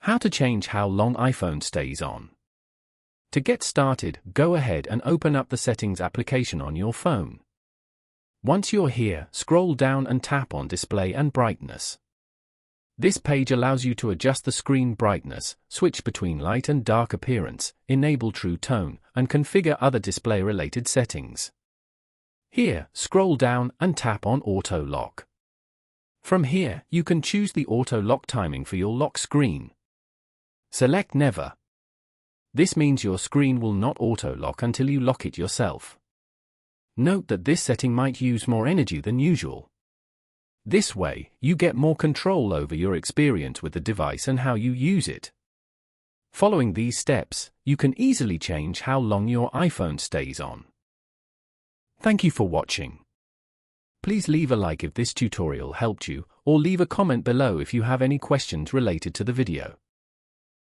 How to change how long iPhone stays on. To get started, go ahead and open up the Settings application on your phone. Once you're here, scroll down and tap on Display and Brightness. This page allows you to adjust the screen brightness, switch between light and dark appearance, enable True Tone, and configure other display-related settings. Here, scroll down and tap on Auto Lock. From here, you can choose the auto lock timing for your lock screen. Select Never. This means your screen will not auto-lock until you lock it yourself. Note that this setting might use more energy than usual. This way, you get more control over your experience with the device and how you use it. Following these steps, you can easily change how long your iPhone stays on. Thank you for watching. Please leave a like if this tutorial helped you, or leave a comment below if you have any questions related to the video.